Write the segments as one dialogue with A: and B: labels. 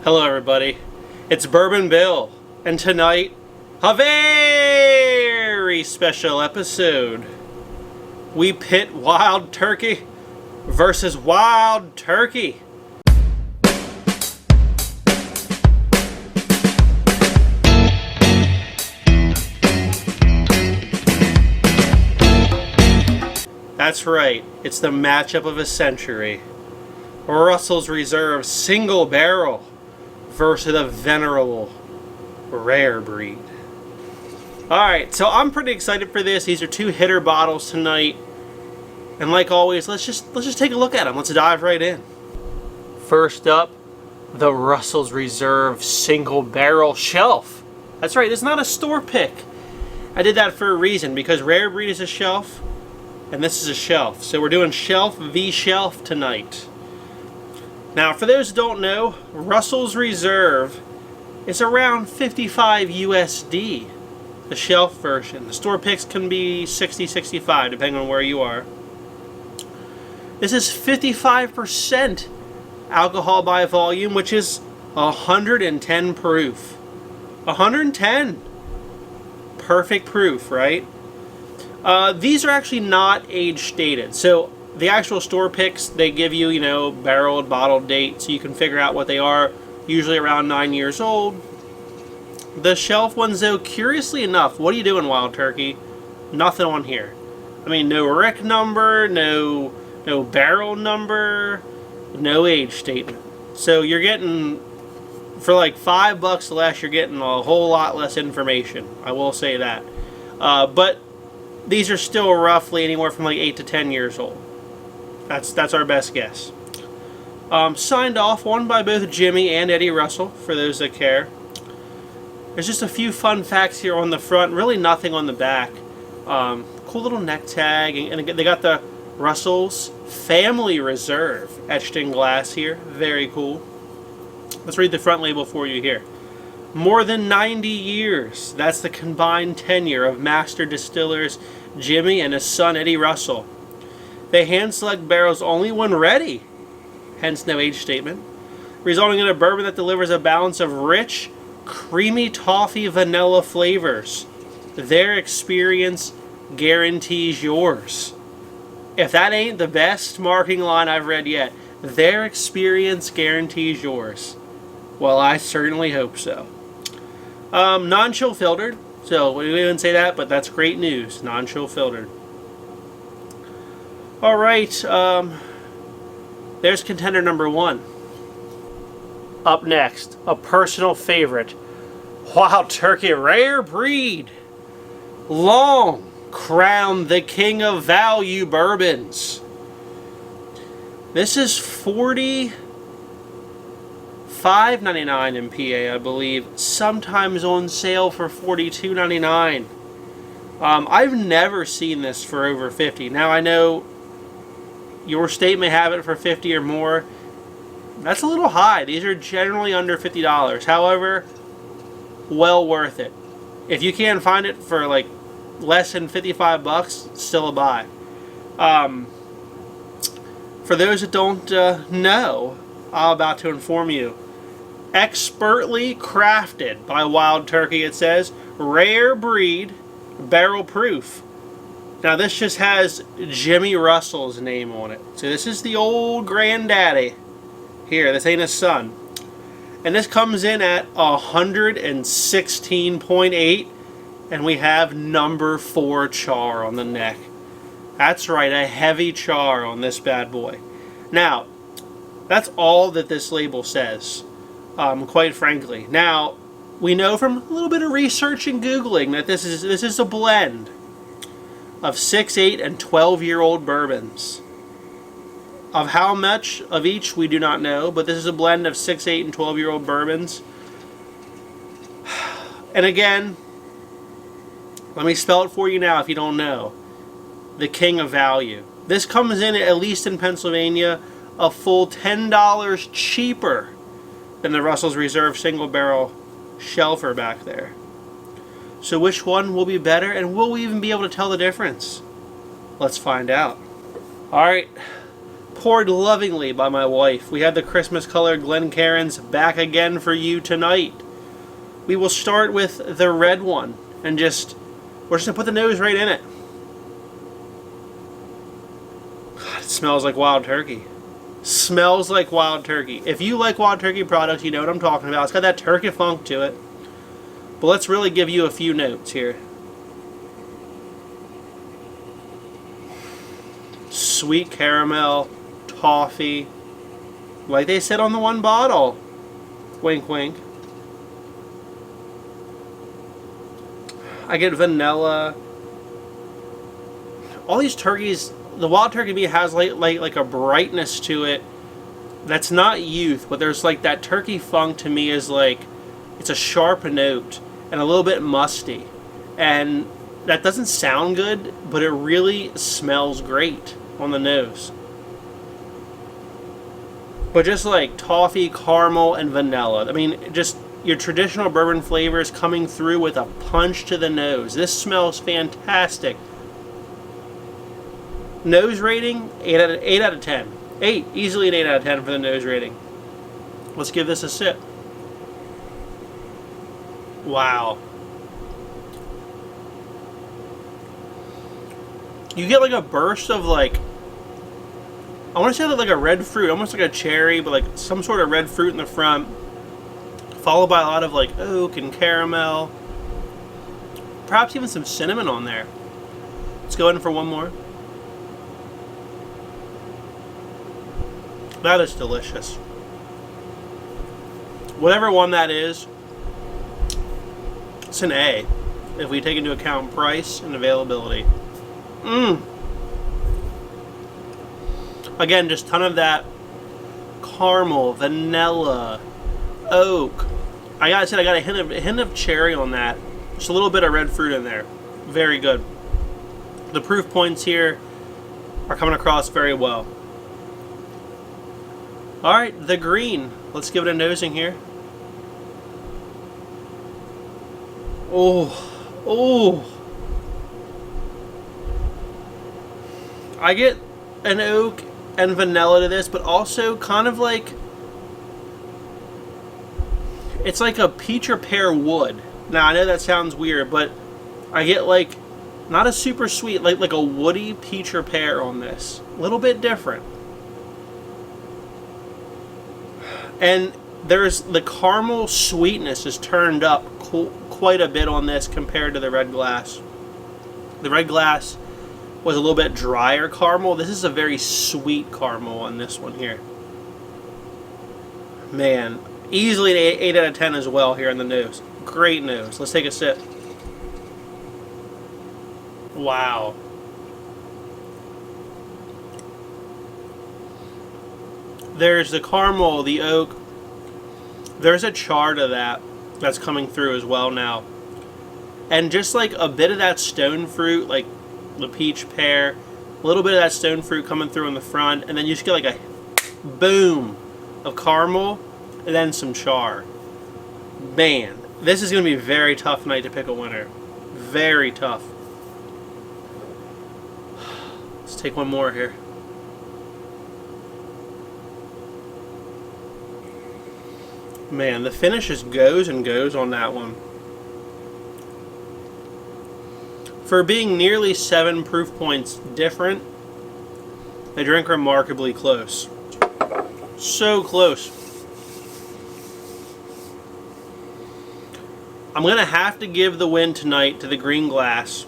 A: Hello everybody, it's Bourbon Bill, and tonight, a very special episode. We pit wild turkey versus wild turkey. That's right, it's the matchup of a century. Russell's Reserve Single Barrel versus the venerable rare breed. Alright, so I'm pretty excited for this. These are two hitter bottles tonight. And like always, let's just take a look at them. Let's dive right in. First up, the Russell's Reserve Single Barrel Shelf. That's right, it's not a store pick. I did that for a reason, because rare breed is a shelf and this is a shelf. So we're doing shelf v shelf tonight. Now, for those who don't know, Russell's Reserve is around 55 USD, the shelf version. The store picks can be 60, 65, depending on where you are. This is 55% alcohol by volume, which is 110 proof. 110! Perfect proof, right? These are actually not age stated. So the actual store picks, they give you, barreled, bottled date, so you can figure out what they are, usually around 9 years old. The shelf ones, though, curiously enough, what are you doing, Wild Turkey? Nothing on here. I mean, no RIC number, no barrel number, no age statement. So you're getting, for like $5 less, you're getting a whole lot less information. I will say that. But these are still roughly anywhere from like 8 to 10 years old. That's our best guess. Signed off on by both Jimmy and Eddie Russell, for those that care. There's just a few fun facts here on the front, really nothing on the back. Cool little neck tag, and they got the Russell's Family Reserve etched in glass here. Very cool. Let's read the front label for you here. More than 90 years. That's the combined tenure of master distillers Jimmy and his son Eddie Russell. They hand select barrels only when ready, hence no age statement, resulting in a bourbon that delivers a balance of rich, creamy toffee vanilla flavors. Their experience guarantees yours. If that ain't the best marketing line I've read yet, their experience guarantees yours. Well, I certainly hope so. Non-chill filtered, so we didn't say that, but that's great news. Non-chill filtered. Alright, there's contender number one. Up next, a personal favorite, Wild Turkey Rare Breed. Long crowned the king of value bourbons. This is $45.99 in PA, I believe. Sometimes on sale for $42.99. I've never seen this for over $50. Now I know your state may have it for $50 or more. That's a little high. These are generally under $50. However, well worth it. If you can't find it for like less than $55, still a buy. For those that don't know, I'm about to inform you. Expertly crafted by Wild Turkey, it says. Rare breed, barrel proof. Now this just has Jimmy Russell's name on it. So this is the old granddaddy. Here, this ain't his son. And this comes in at 116.8. And we have number 4 char on the neck. That's right, a heavy char on this bad boy. Now, that's all that this label says, quite frankly. Now, we know from a little bit of research and Googling that this is a blend of 6, 8, and 12-year-old bourbons. Of how much of each, we do not know, but this is a blend of 6, 8, and 12-year-old bourbons. And again, let me spell it for you now if you don't know. The king of value. This comes in, at least in Pennsylvania, a full $10 cheaper than the Russell's Reserve Single Barrel Shelfer back there. So which one will be better, and will we even be able to tell the difference? Let's find out. Alright, poured lovingly by my wife. We have the Christmas colored Glencairns back again for you tonight. We will start with the red one, and we're just going to put the nose right in it. God, it smells like wild turkey. Smells like wild turkey. If you like wild turkey products, you know what I'm talking about. It's got that turkey funk to it. But let's really give you a few notes here. Sweet caramel, toffee, like they said on the one bottle. Wink, wink. I get vanilla. All these turkeys, the wild turkey to me has like a brightness to it that's not youth, but there's like that turkey funk to me is like, it's a sharp note and a little bit musty. And that doesn't sound good, but it really smells great on the nose. But just like toffee, caramel, and vanilla. I mean, just your traditional bourbon flavors coming through with a punch to the nose. This smells fantastic. Nose rating, 8 out of 10. 8, easily an 8 out of 10 for the nose rating. Let's give this a sip. Wow. You get like a burst of like, I want to say like a red fruit, almost like a cherry, but like some sort of red fruit in the front, followed by a lot of like oak and caramel, perhaps even some cinnamon on there. Let's go in for one more. That is delicious. Whatever one that is, it's an A, if we take into account price and availability. Again, just a ton of that caramel, vanilla, oak. I got a hint of cherry on that. Just a little bit of red fruit in there. Very good. The proof points here are coming across very well. Alright, the green. Let's give it a nosing here. Oh. I get an oak and vanilla to this, but also kind of like, it's like a peach or pear wood. Now I know that sounds weird, but I get like not a super sweet, like a woody peach or pear on this. A little bit different. And there's the caramel sweetness is turned up quite a bit on this compared to the red glass. The red glass was a little bit drier caramel. This is a very sweet caramel on this one here. Man, easily an 8 out of 10 as well here in the nose. Great nose. Let's take a sip. Wow. There's the caramel, the oak. There's a char to that that's coming through as well now. And just like a bit of that stone fruit, like the peach pear, a little bit of that stone fruit coming through in the front, and then you just get like a boom of caramel and then some char. Man, this is going to be a very tough night to pick a winner. Very tough. Let's take one more here. Man, the finish just goes and goes on that one. For being nearly 7 proof points different, they drink remarkably close. So close. I'm going to have to give the win tonight to the green glass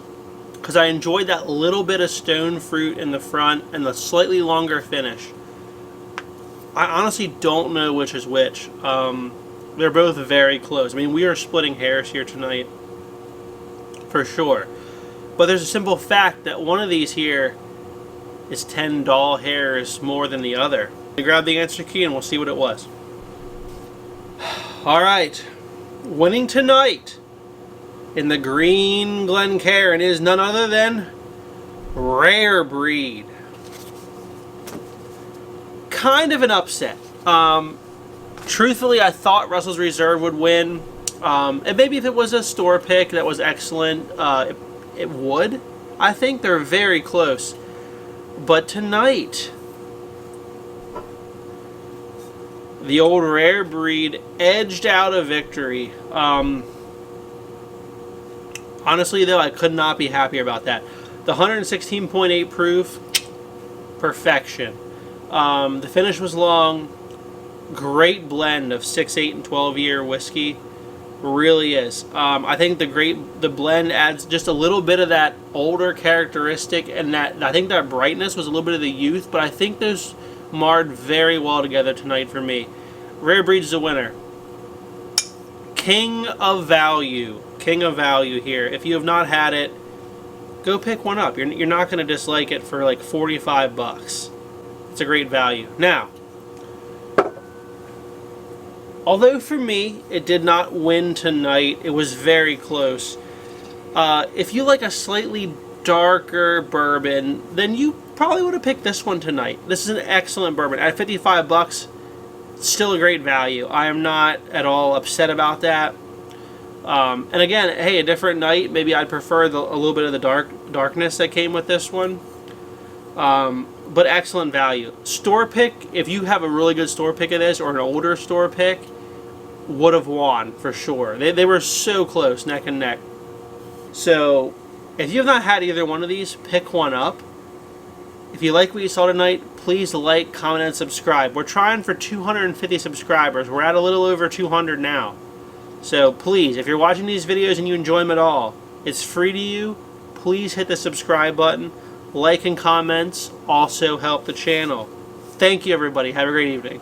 A: because I enjoyed that little bit of stone fruit in the front and the slightly longer finish. I honestly don't know which is which. They're both very close. I mean, we are splitting hairs here tonight, for sure. But there's a simple fact that one of these here is 10 doll hairs more than the other. We grab the answer key and we'll see what it was. Alright, winning tonight in the green Glencairn is none other than Rare Breed. Kind of an upset. Truthfully, I thought Russell's Reserve would win. And maybe if it was a store pick that was excellent, it would. I think they're very close. But tonight, The old rare breed edged out a victory. Honestly, though, I could not be happier about that. The 116.8 proof, perfection. The finish was long. Great blend of 6, 8, and 12-year whiskey. Really is. I think the blend adds just a little bit of that older characteristic, and that I think that brightness was a little bit of the youth, but I think those marred very well together tonight for me. Rare Breed's is a winner. King of value. King of value here. If you have not had it, go pick one up. You're not going to dislike it for like 45 bucks. It's a great value. Now, although for me, it did not win tonight, it was very close. If you like a slightly darker bourbon, then you probably would have picked this one tonight. This is an excellent bourbon. At 55 bucks, still a great value. I am not at all upset about that. And again, hey, a different night, maybe I'd prefer a little bit of the darkness that came with this one. But excellent value. Store pick, if you have a really good store pick of this or an older store pick, would have won for sure. They were so close, neck and neck. So if you have not had either one of these, pick one up. If you like what you saw tonight, please like, comment, and subscribe. We're trying for 250 subscribers. We're at a little over 200 now. So please, if you're watching these videos and you enjoy them at all, it's free to you. Please hit the subscribe button. Like and comments also help the channel. Thank you, everybody. Have a great evening.